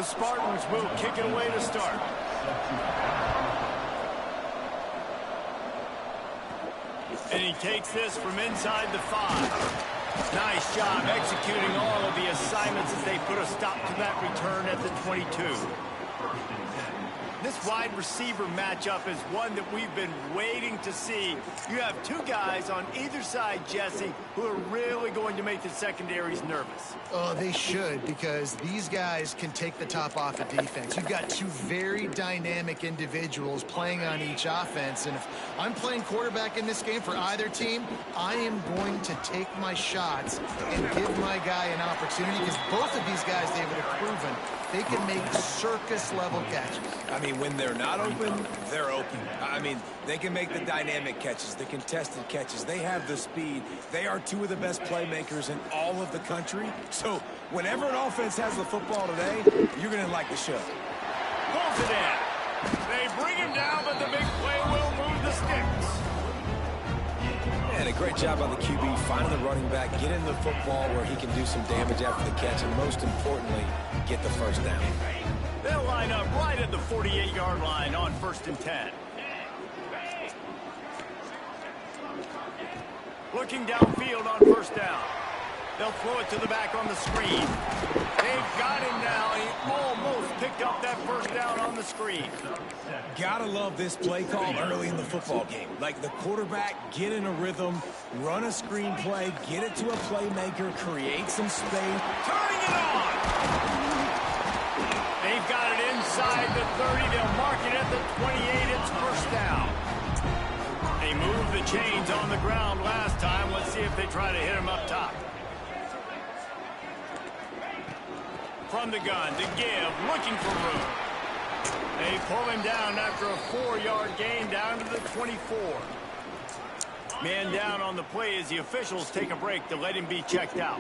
The Spartans will kick it away to start. And he takes this from inside the 5. Nice job executing all of the assignments as they put a stop to that return at the 22. This wide receiver matchup is one that we've been waiting to see. You have two guys on either side, Jesse, who are really going to make the secondaries nervous. Oh, they should, because these guys can take the top off of defense. You've got two very dynamic individuals playing on each offense, and if I'm playing quarterback in this game for either team, I am going to take my shots and give my guy an opportunity, because both of these guys, David, have proven they can make circus-level catches. I mean, when they're not open, they're open. I mean, they can make the dynamic catches, the contested catches. They have the speed. They are two of the best playmakers in all of the country. So whenever an offense has the football today, you're going to like the show. Pulls it in. They bring him down, but the big play will move the sticks. And a great job on the QB, finding the running back, getting the football where he can do some damage after the catch, and most importantly, get the first down. They'll line up right at the 48-yard line on 1st and 10. Looking downfield on 1st down. They'll throw it to the back on the screen. They've got him now. He almost picked up that 1st down on the screen. Gotta love this play call early in the football game. Like the quarterback, get in a rhythm, run a screen play, get it to a playmaker, create some space. Turning it on! They've got it inside the 30. They'll mark it at the 28. It's 1st down. They moved the chains on the ground last time. Let's see if they try to hit him up top. From the gun to give, looking for room. They pull him down after a 4-yard gain down to the 24. Man down on the play as the officials take a break to let him be checked out.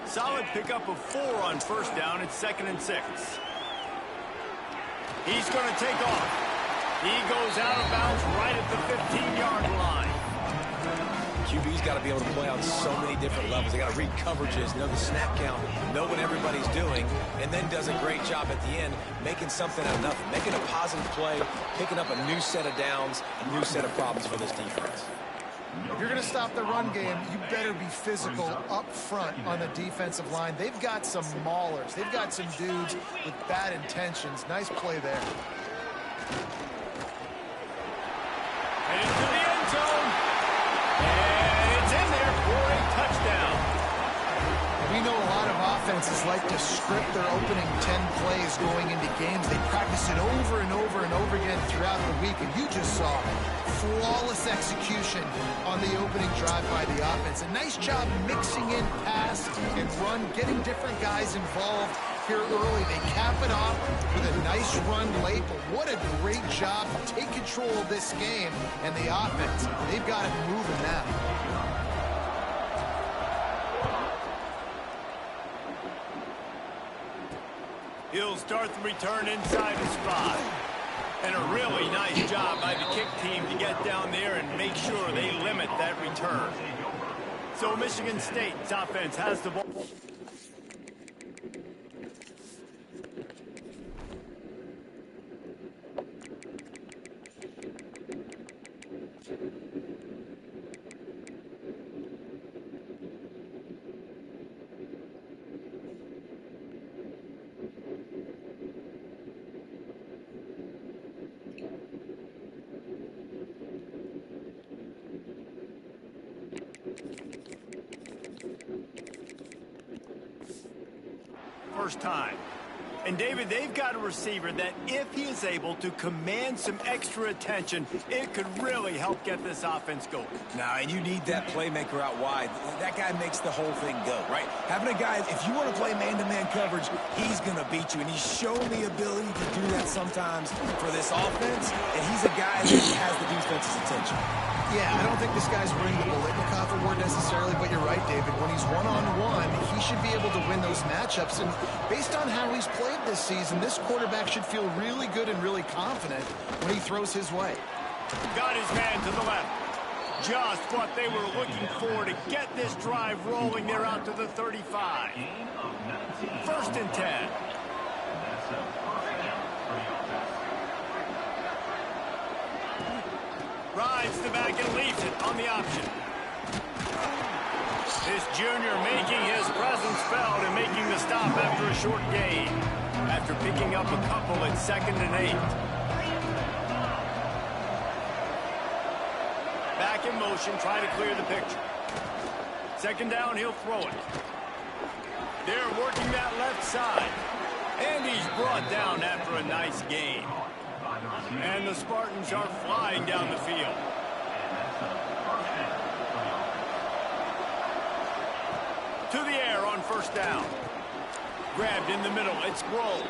Solid pickup of 4 on 1st down. It's 2nd and 6. He's going to take off. He goes out of bounds right at the 15-yard line. QB's got to be able to play on so many different levels. They got to read coverages, know the snap count, know what everybody's doing, and then does a great job at the end making something out of nothing, making a positive play, picking up a new set of downs, a new set of problems for this defense. If you're going to stop the run game, you better be physical up front on the defensive line. They've got some maulers. They've got some dudes with bad intentions. Nice play there. And into the end zone. And it's in there for a touchdown. We know a lot of offenses like to script their opening 10 plays going into games. They practice it over and over and over again throughout the week, and you just saw flawless execution on the opening drive by the offense. A nice job mixing in pass and run, getting different guys involved here early. They cap it off with a nice run late, but what a great job to take control of this game and the offense. They've got it moving now. He'll start the return inside his 5. And a really nice job by the kick team to get down there and make sure they limit that return. So Michigan State's offense has the ball. First time. And David, they've got a receiver that if he is able to command some extra attention, it could really help get this offense going. Now, and you need that playmaker out wide. That guy makes the whole thing go, right? Having a guy, if you want to play man-to-man coverage, he's going to beat you. And he's shown the ability to do that sometimes for this offense. And he's a guy that has the defense's attention. Yeah, I don't think this guy's winning the Biletnikoff Award necessarily, but you're right, David. When he's one-on-one, he should be able to win those matchups. And based on how he's played this season, this quarterback should feel really good and really confident when he throws his way. Got his man to the left. Just what they were looking for to get this drive rolling. They're out to the 35. 1st and 10. Rides the back and leaves it on the option. This junior making his presence felt and making the stop after a short gain. After picking up a couple at 2nd and 8. Back in motion, trying to clear the picture. 2nd down, he'll throw it. They're working that left side. And he's brought down after a nice gain. And the Spartans are flying down the field. To the air on 1st down. Grabbed in the middle. It's Grohl.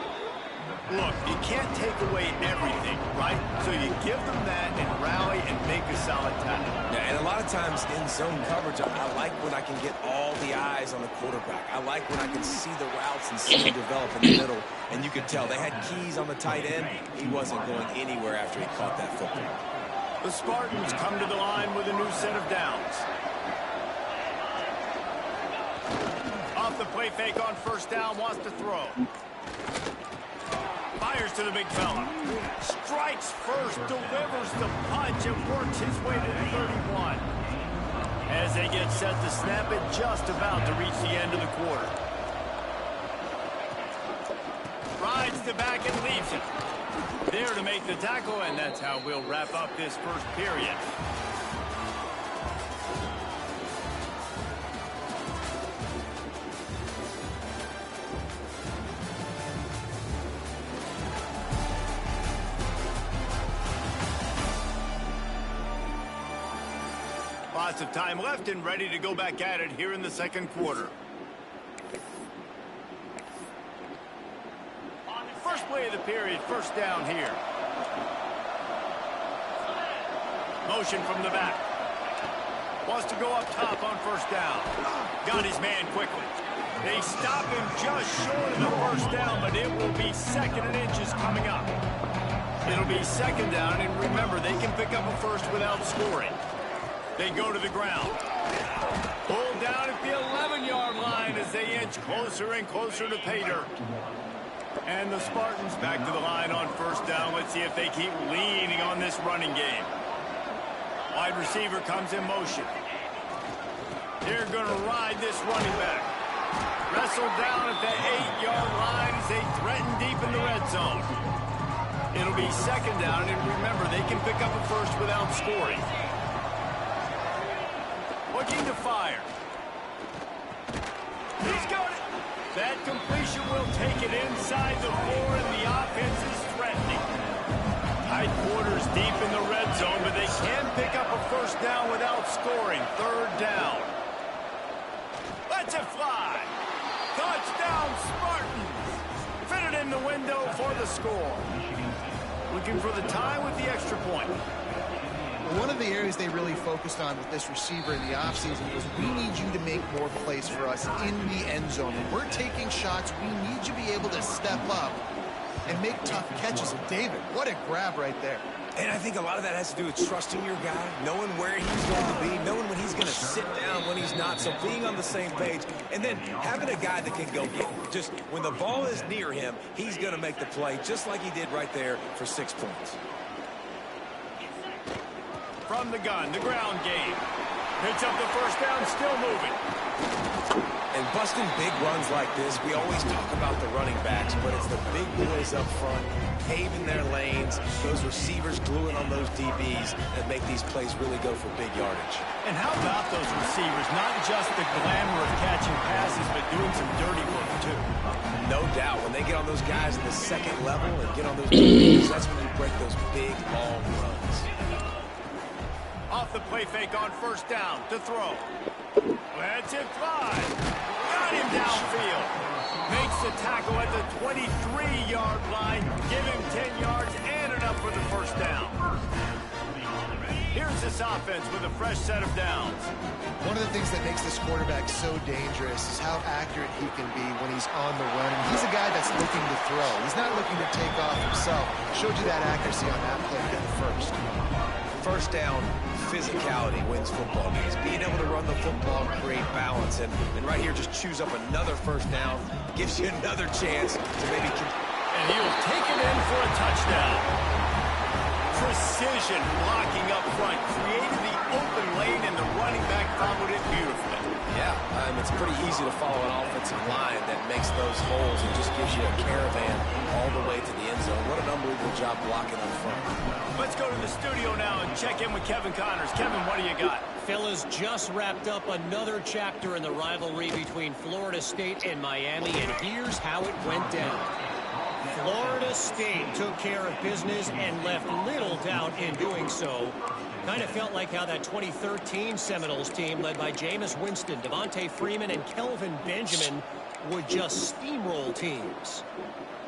Look, you can't take away everything, right? So you give them that and rally and make a solid tackle. Yeah, and a lot of times in zone coverage, I like when I can get all the eyes on the quarterback. I like when I can see the routes and see them develop in the middle. And you could tell they had keys on the tight end. He wasn't going anywhere after he caught that football. The Spartans come to the line with a new set of downs. Off the play fake on 1st down, wants to throw. Fires to the big fella. Strikes first, delivers the punch, and works his way to the 31. As they get set to snap it, just about to reach the end of the quarter. Rides the back and leaves it. There to make the tackle, and that's how we'll wrap up this first period. Lots of time left and ready to go back at it here in the 2nd quarter. First play of the period, 1st down here. Motion from the back. Wants to go up top on 1st down. Got his man quickly. They stop him just short of the 1st down, but it will be 2nd and inches coming up. It'll be 2nd down, and remember, they can pick up a first without scoring. They go to the ground. Pulled down at the 11-yard line as they inch closer and closer to pay dirt. And the Spartans back to the line on 1st down. Let's see if they keep leaning on this running game. Wide receiver comes in motion. They're going to ride this running back. Wrestled down at the 8-yard line as they threaten deep in the red zone. It'll be 2nd down, and remember, they can pick up a first without scoring. Looking to fire. He's got it. That completion will take it inside the 4, and the offense is threatening. Tight quarters deep in the red zone, but they can pick up a 1st down without scoring. 3rd down. Let's it fly. Touchdown, Spartans. Fitted in the window for the score. Looking for the tie with the extra point. One of the areas they really focused on with this receiver in the offseason was, we need you to make more plays for us in the end zone. When we're taking shots, we need you to be able to step up and make tough catches. And David, what a grab right there. And I think a lot of that has to do with trusting your guy, knowing where he's going to be, knowing when he's going to sit down, when he's not, so being on the same page, and then having a guy that can go get it. Just when the ball is near him, he's going to make the play, just like he did right there for 6 points. From the gun, the ground game. Picks up the 1st down, still moving. And busting big runs like this, we always talk about the running backs, but it's the big boys up front, paving their lanes, those receivers gluing on those DBs that make these plays really go for big yardage. And how about those receivers? Not just the glamour of catching passes, but doing some dirty work, too. No doubt. When they get on those guys in the 2nd level and get on those DBs, that's when you break those big, long runs. Off the play fake on 1st down to throw. Lets it fly. Got him downfield. Makes the tackle at the 23-yard line. Give him 10 yards and enough for the 1st down. Here's this offense with a fresh set of downs. One of the things that makes this quarterback so dangerous is how accurate he can be when he's on the run. And he's a guy that's looking to throw. He's not looking to take off himself. Showed you that accuracy on that play at the 1st. 1st down, physicality wins football games. Being able to run the football, create balance. And right here, just choose up another 1st down. Gives you another chance to maybe... And he'll take it in for a touchdown. Precision blocking up front, created the open lane, and the running back followed it beautifully. Yeah, it's pretty easy to follow an offensive line that makes those holes and just gives you a caravan all the way to the end zone. What an unbelievable job blocking up front. Let's go to the studio now and check in with Kevin Connors. Kevin, what do you got? Fellas, just wrapped up another chapter in the rivalry between Florida State and Miami, and here's how it went down. Florida State took care of business and left little doubt in doing so. Kind of felt like how that 2013 Seminoles team led by Jameis Winston, Devontae Freeman, and Kelvin Benjamin would just steamroll teams.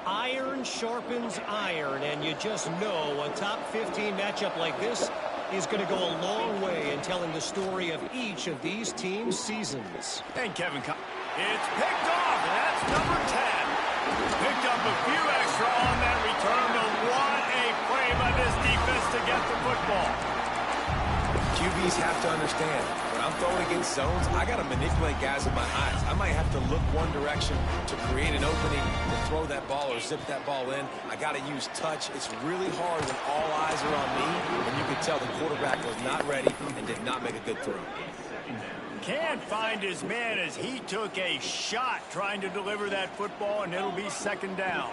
Iron sharpens iron, and you just know a top 15 matchup like this is going to go a long way in telling the story of each of these teams' seasons. And Kevin, it's picked off, and that's number 10. Picked up a few extra on that return, but what a play by this defense to get the football. QBs have to understand, when I'm throwing against zones, I got to manipulate guys with my eyes. I might have to look one direction to create an opening to throw that ball or zip that ball in. I got to use touch. It's really hard when all eyes are on me, and you can tell the quarterback was not ready and did not make a good throw. Can't find his man as he took a shot trying to deliver that football, and it'll be second down.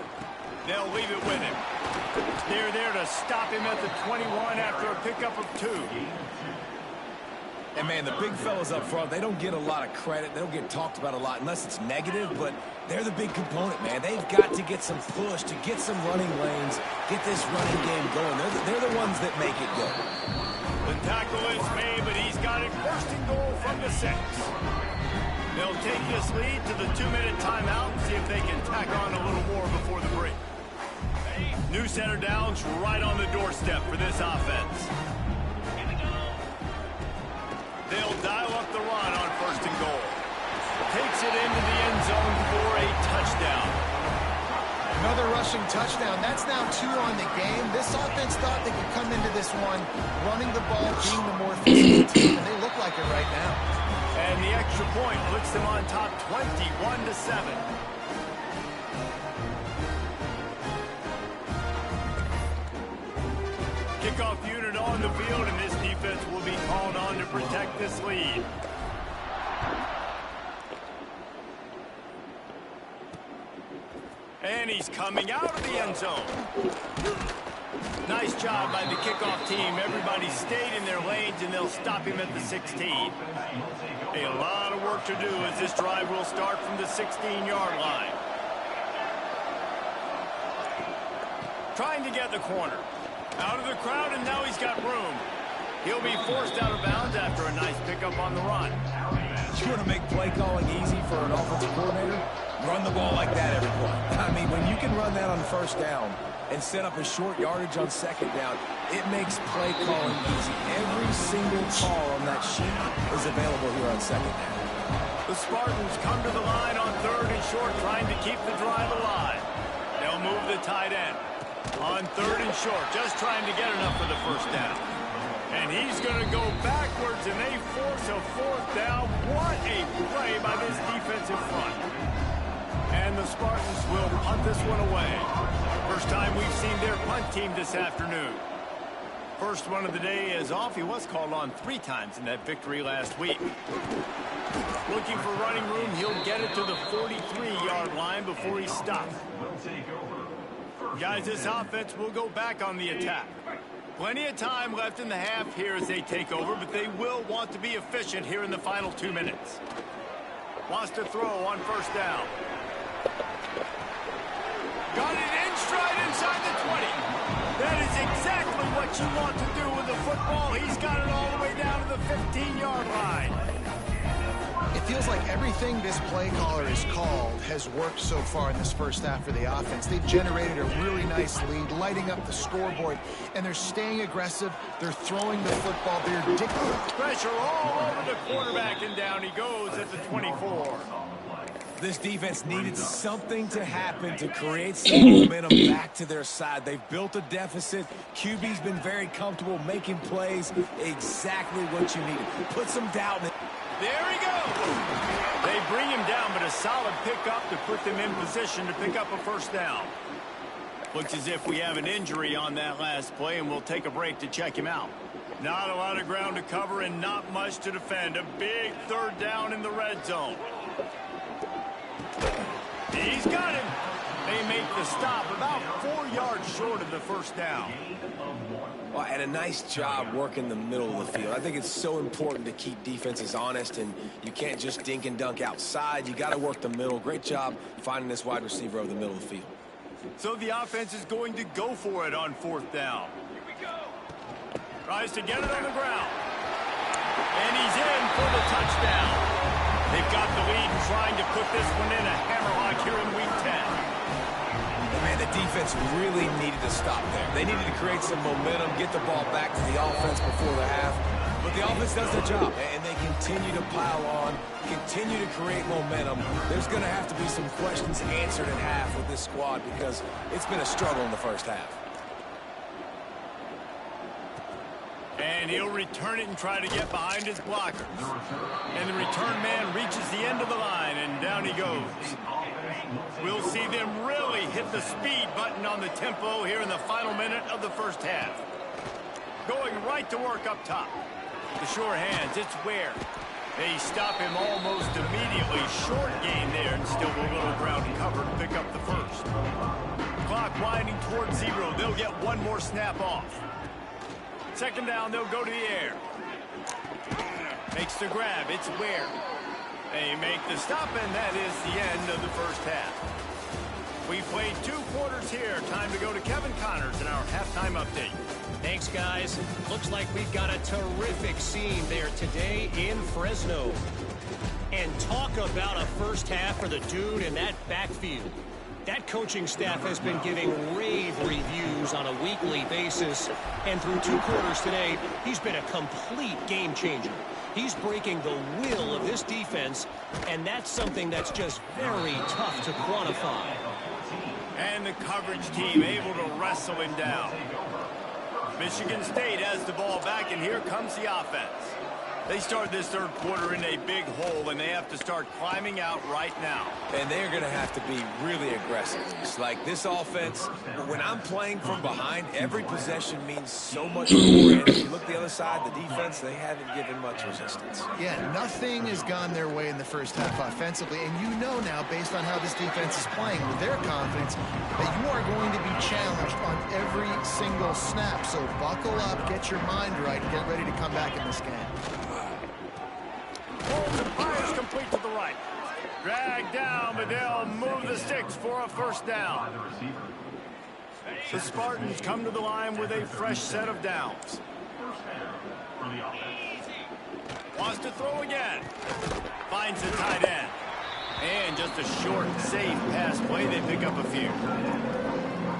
They'll leave it with him. They're there to stop him at the 21 after a pickup of 2. And, man, the big fellas up front, they don't get a lot of credit. They don't get talked about a lot unless it's negative, but they're the big component, man. They've got to get some push, to get some running lanes, get this running game going. They're the ones that make it go. The tackle is made, but he's got it first and goal from the 6. They'll take this lead to the 2-minute timeout and see if they can tack on a little more before the break. New center downs right on the doorstep for this offense. They'll dial up the run on first and goal. Takes it into the end zone for a touchdown. Another rushing touchdown. That's now 2 on the game. This offense thought they could come into this one running the ball, being the more physical team, and they look like it right now. And the extra point puts them on top 21-7. Kickoff unit on the field, and this defense will be called on to protect this lead. And he's coming out of the end zone. Nice job by the kickoff team. Everybody stayed in their lanes, and they'll stop him at the 16. A lot of work to do as this drive will start from the 16-yard line. Trying to get the corner. Out of the crowd, and now he's got room. He'll be forced out of bounds after a nice pickup on the run. You want to make play calling easy for an offensive coordinator? Run the ball like that every play. I mean, when you can run that on first down and set up a short yardage on second down, it makes play calling easy. Every single call on that sheet is available here on second down. The Spartans come to the line on third and short, trying to keep the drive alive. They'll move the tight end. On third and short, just trying to get enough for the first down. And he's going to go backwards, and they force a fourth down. What a play by this defensive front. And the Spartans will punt this one away. First time we've seen their punt team this afternoon. First one of the day is off. He was called on 3 times in that victory last week. Looking for running room. He'll get it to the 43-yard line before he's stopped. Guys, this offense will go back on the attack. Plenty of time left in the half here as they take over, but they will want to be efficient here in the final 2 minutes. Wants to throw on first down. Got it in stride inside the 20. That is exactly what you want to do with the football. He's got it all the way down to the 15-yard line. It feels like everything this play caller has called has worked so far in this first half for the offense. They've generated a really nice lead, lighting up the scoreboard, and they're staying aggressive. They're throwing the football. They're dictating. Pressure all over the quarterback, and down he goes at the 24. This defense needed something to happen to create some momentum back to their side. They've built a deficit. QB's been very comfortable making plays. Exactly what you needed. Put some doubt in it. There he goes. They bring him down, but a solid pickup to put them in position to pick up a first down. Looks as if we have an injury on that last play, and we'll take a break to check him out. Not a lot of ground to cover and not much to defend. A big third down in the red zone. He's got him. They make the stop about 4 yards short of the first down. Well, and a nice job working the middle of the field. I think it's so important to keep defenses honest, and you can't just dink and dunk outside. You got to work the middle. Great job finding this wide receiver over the middle of the field. So the offense is going to go for it on 4th down. Here we go. Tries to get it on the ground. And he's in for the touchdown. They've got the lead and trying to put this one in a hammerlock here in Week 10. Man, the defense really needed to stop there. They needed to create some momentum, get the ball back to the offense before the half. But the offense does their job, and they continue to pile on, continue to create momentum. There's going to have to be some questions answered at half with this squad because it's been a struggle in the first half. And he'll return it and try to get behind his blockers. And the return man reaches the end of the line, and down he goes. We'll see them really hit the speed button on the tempo here in the final minute of the first half. Going right to work up top. The sure hands, it's Ware. They stop him almost immediately. Short gain there, and still a little ground to cover to pick up the first. Clock winding towards 0. They'll get one more snap off. 2nd down, they'll go to the air. Makes the grab, it's Ware. They make the stop, and that is the end of the first half. We played 2 quarters here. Time to go to Kevin Connors in our halftime update. Thanks, guys. Looks like we've got a terrific scene there today in Fresno. And talk about a first half for the dude in that backfield. That coaching staff has been giving rave reviews on a weekly basis. And through 2 quarters today, he's been a complete game changer. He's breaking the will of this defense, and that's something that's just very tough to quantify. And the coverage team able to wrestle him down. Michigan State has the ball back, and here comes the offense. They start this 3rd quarter in a big hole, and they have to start climbing out right now. And they're going to have to be really aggressive. It's like this offense, when I'm playing from behind, every possession means so much more. And if you look the other side, the defense, they haven't given much resistance. Yeah, nothing has gone their way in the first half offensively. And you know now, based on how this defense is playing with their confidence, that you are going to be challenged on every single snap. So buckle up, get your mind right, and get ready to come back in this game. Holds and fires complete to the right. Drag down, but they'll move the sticks for a first down. The Spartans come to the line with a fresh set of downs. Wants to throw again. Finds the tight end. And just a short, safe pass play. They pick up a few.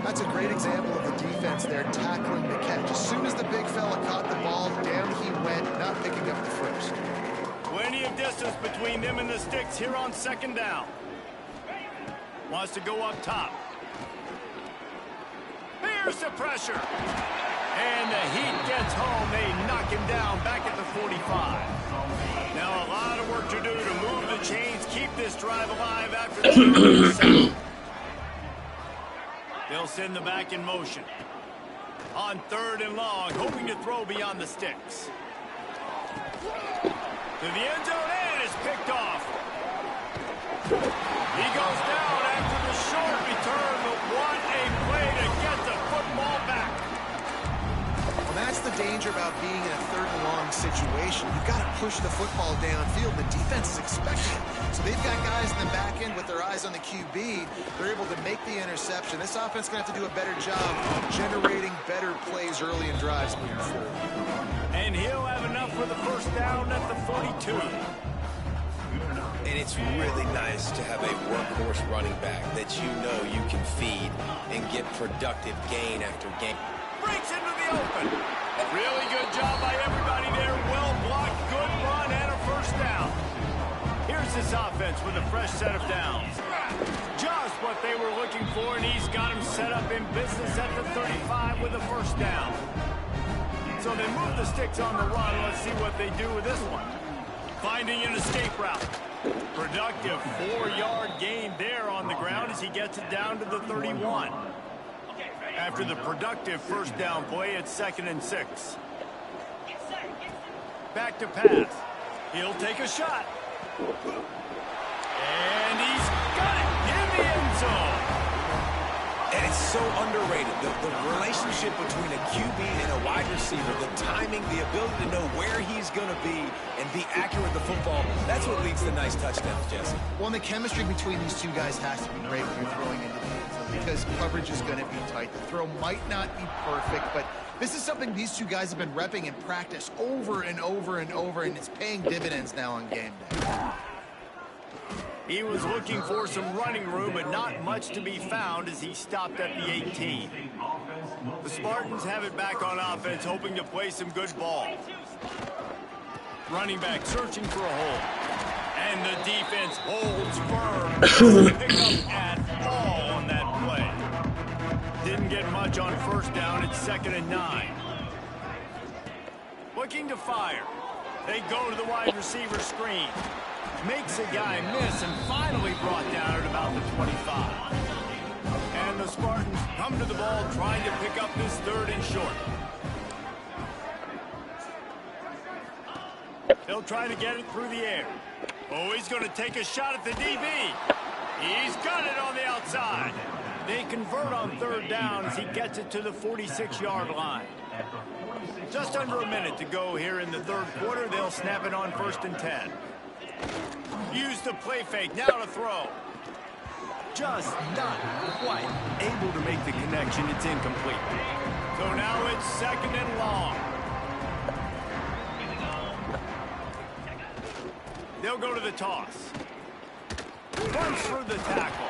That's a great example of the defense there tackling the catch. As soon as the big fella caught the ball, down he went, not picking up the first. Plenty of distance between them and the sticks here on 2nd down. Wants to go up top. Here's the pressure. And the heat gets home. They knock him down back at the 45. Now a lot of work to do to move the chains, keep this drive alive after the second. They'll send the back in motion. On 3rd and long, hoping to throw beyond the sticks. To the end zone, and it's picked off. He goes down after the short return, but what a play to get the football back. Well, that's the danger about being in a 3rd and long situation. You've got to push the football downfield. The defense is expecting it. So they've got guys in the back end with their eyes on the QB. They're able to make the interception. This offense is going to have to do a better job generating better plays early in drives moving forward. And he'll have enough for the first down at the 42. And it's really nice to have a workhorse running back that you know you can feed and get productive gain after gain. Breaks into the open. Really good job by everybody there. Well blocked, good run, and a first down. Here's this offense with a fresh set of downs. Just what they were looking for, and he's got him set up in business at the 35 with a first down. So they move the sticks on the run. Let's see what they do with this one. Finding an escape route. Productive 4-yard gain there on the ground as he gets it down to the 31. After the productive first down play, it's 2nd and 6. back to pass. He'll take a shot. And he's got it in the end zone. And it's so underrated. The relationship between a QB and a wide receiver, the timing, the ability to know where he's going to be and be accurate with the football, that's what leads to nice touchdowns, Jesse. Well, and the chemistry between these two guys has to be great when you're throwing into the end zone because coverage is going to be tight. The throw might not be perfect, but this is something these two guys have been repping in practice over and over and over, and it's paying dividends now on game day. He was looking for some running room, but not much to be found as he stopped at the 18. The Spartans have it back on offense, hoping to play some good ball. Running back searching for a hole. And the defense holds firm. No pickup at all on that play. Didn't get much on first down. It's 2nd and 9. Looking to fire. They go to the wide receiver screen. Makes a guy miss and finally brought down at about the 25. And the Spartans come to the ball trying to pick up this 3rd and short. They'll try to get it through the air. Oh, he's going to take a shot at the DB. He's got it on the outside. They convert on 3rd down as he gets it to the 46-yard line. Just under a minute to go here in the 3rd quarter. They'll snap it on 1st and 10. Use the play fake, now to throw. Just not quite able to make the connection. It's incomplete. So now it's 2nd and long. They'll go to the toss. Runs through the tackle.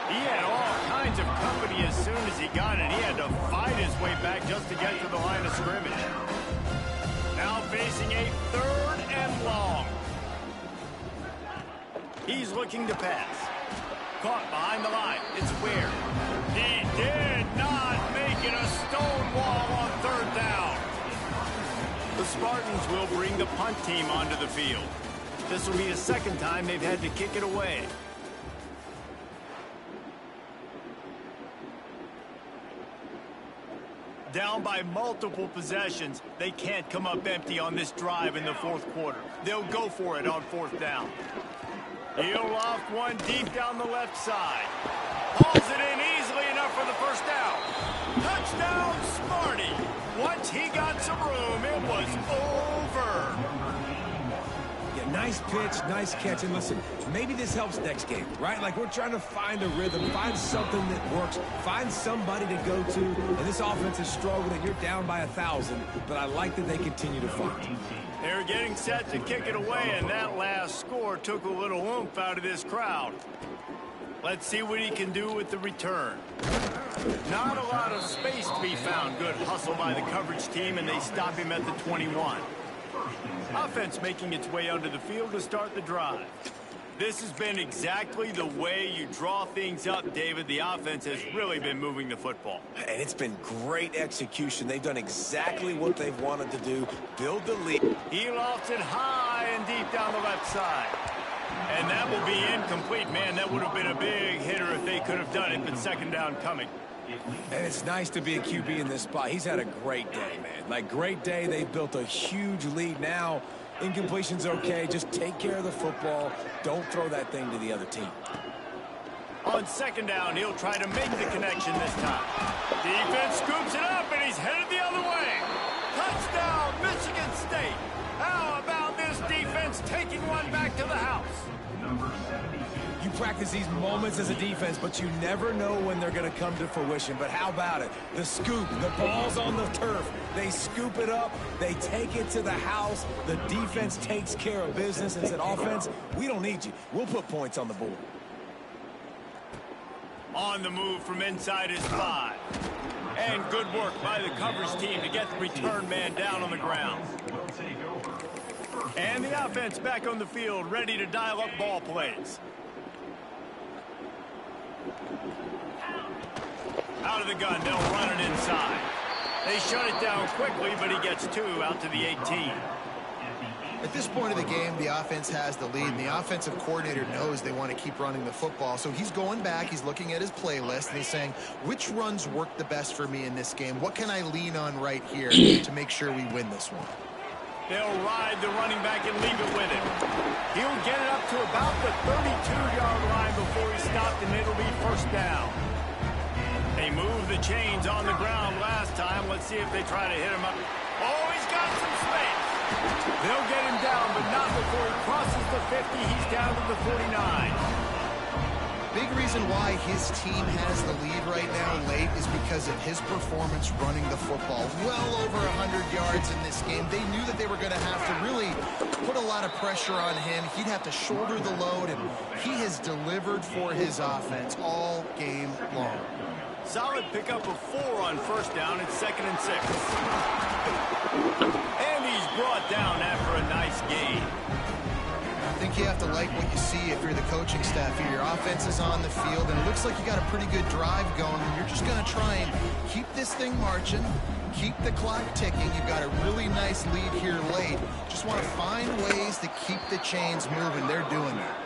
He had all kinds of company as soon as he got it. He had to fight his way back just to get to the line of scrimmage. Now facing a 3rd and long. He's looking to pass. Caught behind the line. It's Ware. He did not make it a stone wall on 3rd down. The Spartans will bring the punt team onto the field. This will be the 2nd time they've had to kick it away. Down by multiple possessions, they can't come up empty on this drive in the 4th quarter. They'll go for it on 4th down. He'll loft one deep down the left side. Hauls it in easily enough for the 1st down. Touchdown, Sparty. Once he got some room, it was over. Yeah, nice pitch, nice catch. And listen, maybe this helps next game, right? Like we're trying to find a rhythm, find something that works, find somebody to go to. And this offense is struggling. You're down by 1,000, but I like that they continue to fight. They're getting set to kick it away, and that last score took a little oomph out of this crowd. Let's see what he can do with the return. Not a lot of space to be found. Good hustle by the coverage team, and they stop him at the 21. Offense making its way onto the field to start the drive. This has been exactly the way you draw things up, David. The offense has really been moving the football. And it's been great execution. They've done exactly what they've wanted to do, build the lead. He lofts it high and deep down the left side. And that will be incomplete. Man, that would have been a big hitter if they could have done it, but 2nd down coming. And it's nice to be a QB in this spot. He's had a great day, man. Like, great day. They've built a huge lead now. Incompletion's okay. Just take care of the football. Don't throw that thing to the other team. On 2nd down, he'll try to make the connection this time. Defense scoops it up, and he's headed the other way. Touchdown, Michigan State. How about this defense taking one back to the house? You practice these moments as a defense, but you never know when they're going to come to fruition. But how about it? The scoop, the ball's on the turf. They scoop it up. They take it to the house. The defense takes care of business and said, offense, we don't need you. We'll put points on the board. On the move from inside his 5. And good work by the coverage team to get the return man down on the ground. And the offense back on the field, ready to dial up ball plays. Out of the gun, they'll run it inside. They shut it down quickly, but he gets 2 out to the 18. At this point of the game, the offense has the lead, and the offensive coordinator knows they want to keep running the football. So he's going back, he's looking at his playlist, and he's saying, which runs work the best for me in this game? What can I lean on right here to make sure we win this one? They'll ride the running back and leave it with him. He'll get it up to about the 32-yard line before he stopped, and it'll be first down. They moved the chains on the ground last time. Let's see if they try to hit him up. Oh, he's got some space. They'll get him down, but not before he crosses the 50. He's down to the 49. Big reason why his team has the lead right now late is because of his performance running the football. Well over 100 yards in this game. They knew that they were going to have to really put a lot of pressure on him. He'd have to shoulder the load, and he has delivered for his offense all game long. Solid pickup of 4 on first down. It's 2nd and 6. And he's brought down after a nice gain. I think you have to like what you see if you're the coaching staff here. Your offense is on the field, and it looks like you got a pretty good drive going, and you're just going to try and keep this thing marching, keep the clock ticking. You've got a really nice lead here late. Just want to find ways to keep the chains moving. They're doing that.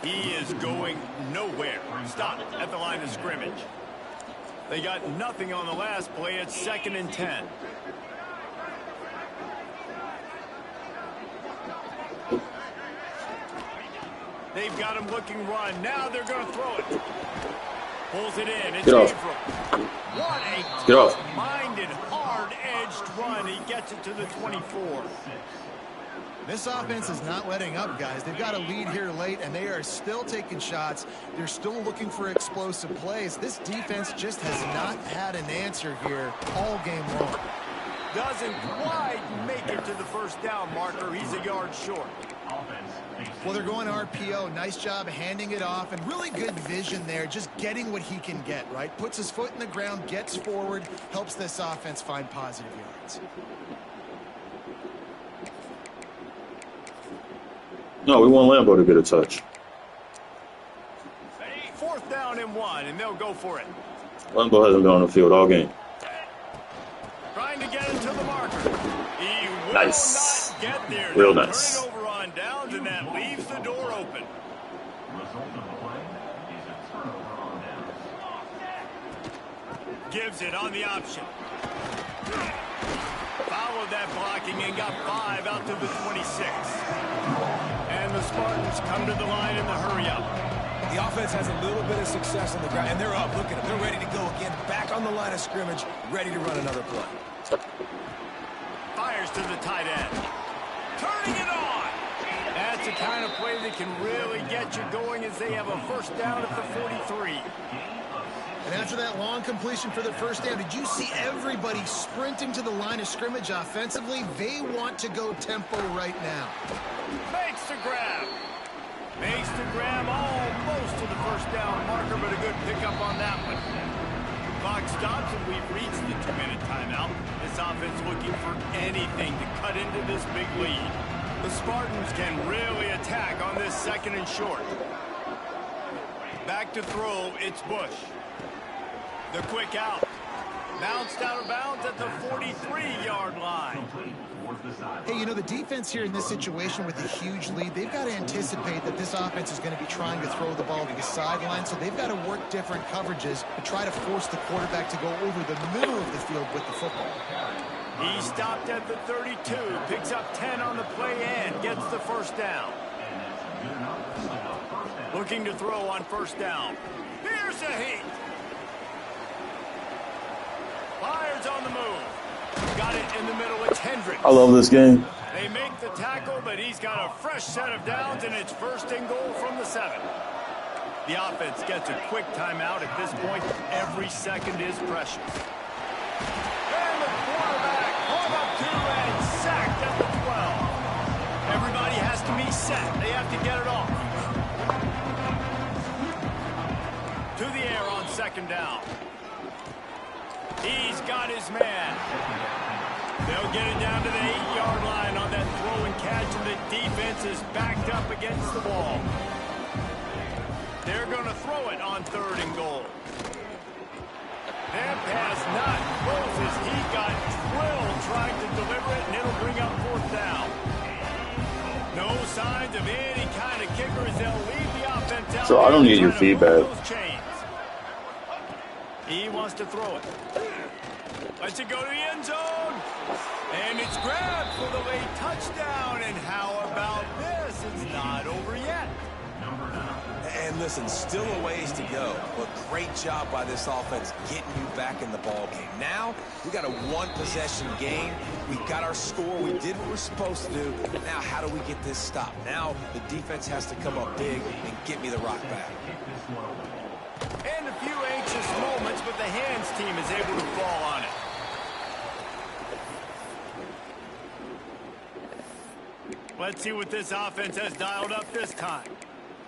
He is going nowhere. Stop at the line of scrimmage. They got nothing on the last play. It's 2nd and 10. They've got him looking run. Now they're going to throw it. Pulls it in. It's Avram. What a minded, hard-edged run. He gets it to the 24. This offense is not letting up, guys. They've got a lead here late, and they are still taking shots. They're still looking for explosive plays. This defense just has not had an answer here all game long. Doesn't quite make it to the first down marker. He's a yard short. Well, they're going RPO. Nice job handing it off, and really good vision there, just getting what he can get, right? Puts his foot in the ground, gets forward, helps this offense find positive yards. No, we want Lambo to get a touch. 4th down and 1, and they'll go for it. Lambo hasn't been on the field all game. Trying to get it to the marker. He will Nice. not get there. Real They'll nice. Turn it over on downs, and that leaves the door open. Gives it on the option. Followed that blocking and got 5 out to the 26. And the Spartans come to the line in the hurry-up. The offense has a little bit of success on the ground, and they're up. Look at them. They're ready to go again. Back on the line of scrimmage, ready to run another play. Fires to the tight end. Turning it on. That's the kind of play that can really get you going as they have a first down at the 43. And after that long completion for the first down, did you see everybody sprinting to the line of scrimmage offensively? They want to go tempo right now. Makes the grab. Makes the grab almost to the first down marker, but a good pickup on that one. Clock stops, and we've reached the 2-minute timeout. This offense looking for anything to cut into this big lead. The Spartans can really attack on this 2nd and short. Back to throw, it's Bush. The quick out. Bounced out of bounds at the 43-yard line. Hey, you know, the defense here in this situation with a huge lead, they've got to anticipate that this offense is going to be trying to throw the ball to the sideline, so they've got to work different coverages to try to force the quarterback to go over the middle of the field with the football. He stopped at the 32, picks up 10 on the play and gets the first down. Looking to throw on first down. Here's a heat. Fires on the move. Got it in the middle. It's Hendricks. I love this game. They make the tackle, but he's got a fresh set of downs, and it's 1st and goal from the 7. The offense gets a quick timeout at this point. Every second is precious. And the quarterback caught up to and sacked at the 12. Everybody has to be set. They have to get it off. To the air on 2nd down. He's got his man. They'll get it down to the 8-yard line on that throw and catch, and the defense is backed up against the wall. They're going to throw it on 3rd and goal. That pass not close as he got drilled trying to deliver it, and it'll bring up 4th down. No signs of any kind of kicker as they'll leave the offense out. So I don't need your feedback. He wants to throw it. Lets it go to the end zone. And it's grabbed for the late touchdown. Listen, still a ways to go, but great job by this offense getting you back in the ball game. Now, we got a one-possession game. We got our score. We did what we're supposed to do. Now, how do we get this stopped? Now, the defense has to come up big and get me the rock back. And a few anxious moments, but the hands team is able to fall on it. Let's see what this offense has dialed up this time.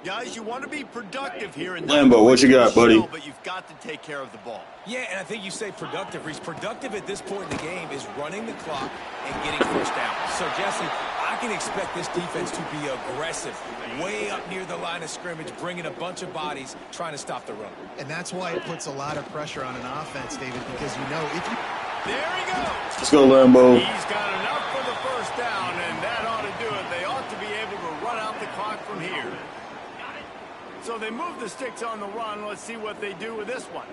Guys, you want to be productive here in Lambo, what you got, buddy? But you've got to take care of the ball. Yeah, and I think you say productive, Reese. Productive at this point in the game is running the clock and getting first down. So, Jesse, I can expect this defense to be aggressive, way up near the line of scrimmage, bringing a bunch of bodies, trying to stop the run. And that's why it puts a lot of pressure on an offense, David, because you know if you... There he goes. Let's go, Lambo. He's got enough for the first down, and that ought to do it. They ought to be able to run out the clock from here. So they move the sticks on the run. Let's see what they do with this one.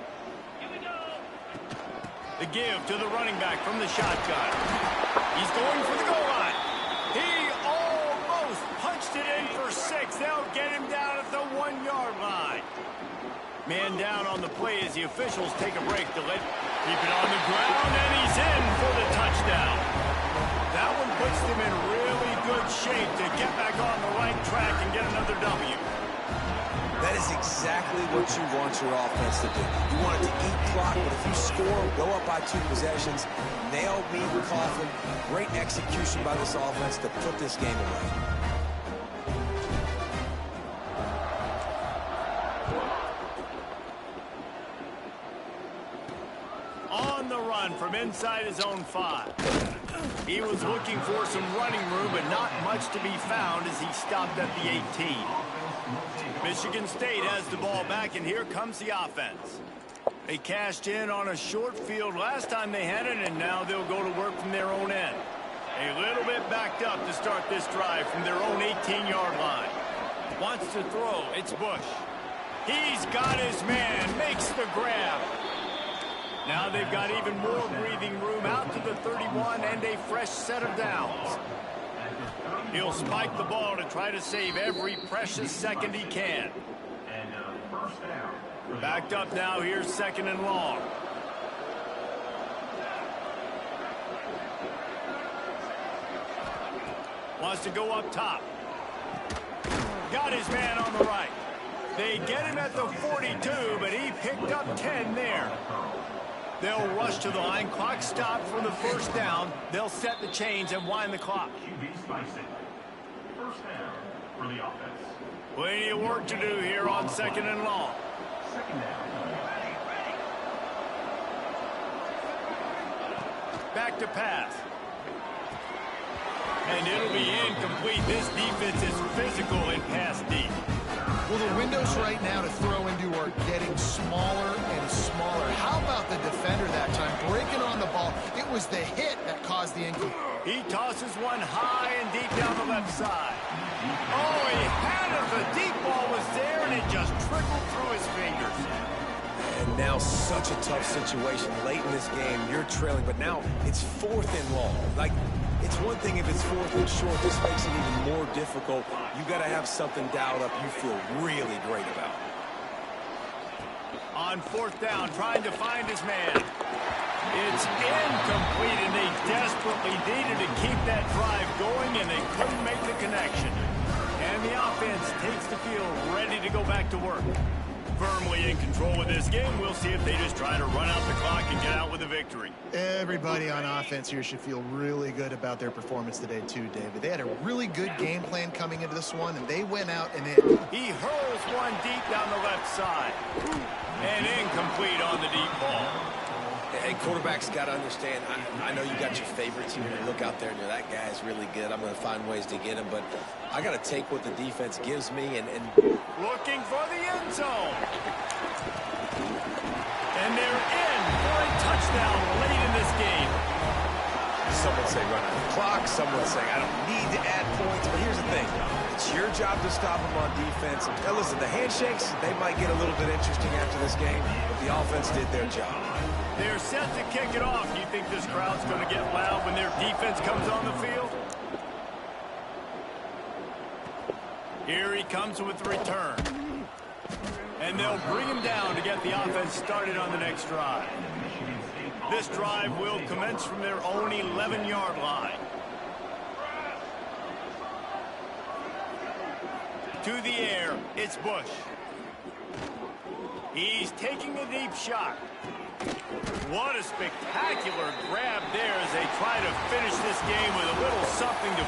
The give to the running back from the shotgun. He's going for the goal line. He almost punched it in for 6. They'll get him down at the 1-yard line. Man down on the play as the officials take a break to keep it on the ground, and he's in for the touchdown. That one puts them in really good shape to get back on the right track and get another W. That is exactly what you want your offense to do. You want it to eat clock, but if you score, go up by 2 possessions, nail me the coffin. Great execution by this offense to put this game away. On the run from inside his own 5. He was looking for some running room, but not much to be found as he stopped at the 18. Michigan State has the ball back, and here comes the offense. They cashed in on a short field last time they had it, and now they'll go to work from their own end. A little bit backed up to start this drive from their own 18-yard line. Wants to throw. It's Bush. He's got his man. Makes the grab. Now they've got even more breathing room out to the 31 and a fresh set of downs. He'll spike the ball to try to save every precious second he can. Backed up now. Here's 2nd and long. Wants to go up top. Got his man on the right. They get him at the 42, but he picked up 10 there. They'll rush to the line. Clock stopped for the first down. They'll set the chains and wind the clock. First down for the offense. Plenty of work to do here on 2nd and long. Second down. Back to pass. And it'll be incomplete. This defense is physical in pass deep. Well, the windows right now to throw into are getting smaller and smaller. How about the defender that time breaking on the ball? It was the hit that caused the incomplete. He tosses one high and deep down the left side. Oh, he had it. The deep ball was there, and it just trickled through his fingers. And now such a tough situation late in this game. You're trailing, but now it's 4th and long. Like, it's one thing if it's 4th and short. This makes it even more difficult. You got to have something dialed up you feel really great about. On 4th down, trying to find his man. It's incomplete, and they desperately needed to keep that drive going, and they couldn't make the connection. And the offense takes the field, ready to go back to work. Firmly in control of this game. We'll see if they just try to run out the clock and get out with a victory. Everybody on offense here should feel really good about their performance today too, David. They had a really good game plan coming into this one, and they went out and He hurls one deep down the left side. And incomplete on the deep ball. Hey, quarterbacks got to understand, I know you got your favorites here. You look out there and you're, that guy's really good. I'm going to find ways to get him, but I got to take what the defense gives me and looking for the end zone. And they're in for a touchdown late in this game. Some would say run out the clock. Some would say I don't need to add points. But here's the thing. It's your job to stop them on defense. Now, listen, the handshakes, they might get a little bit interesting after this game, but the offense did their job. They're set to kick it off. Do you think this crowd's going to get loud when their defense comes on the field? Here he comes with the return. And they'll bring him down to get the offense started on the next drive. This drive will commence from their own 11-yard line. To the air, it's Bush. He's taking a deep shot. What a spectacular grab there as they try to finish this game with a little something to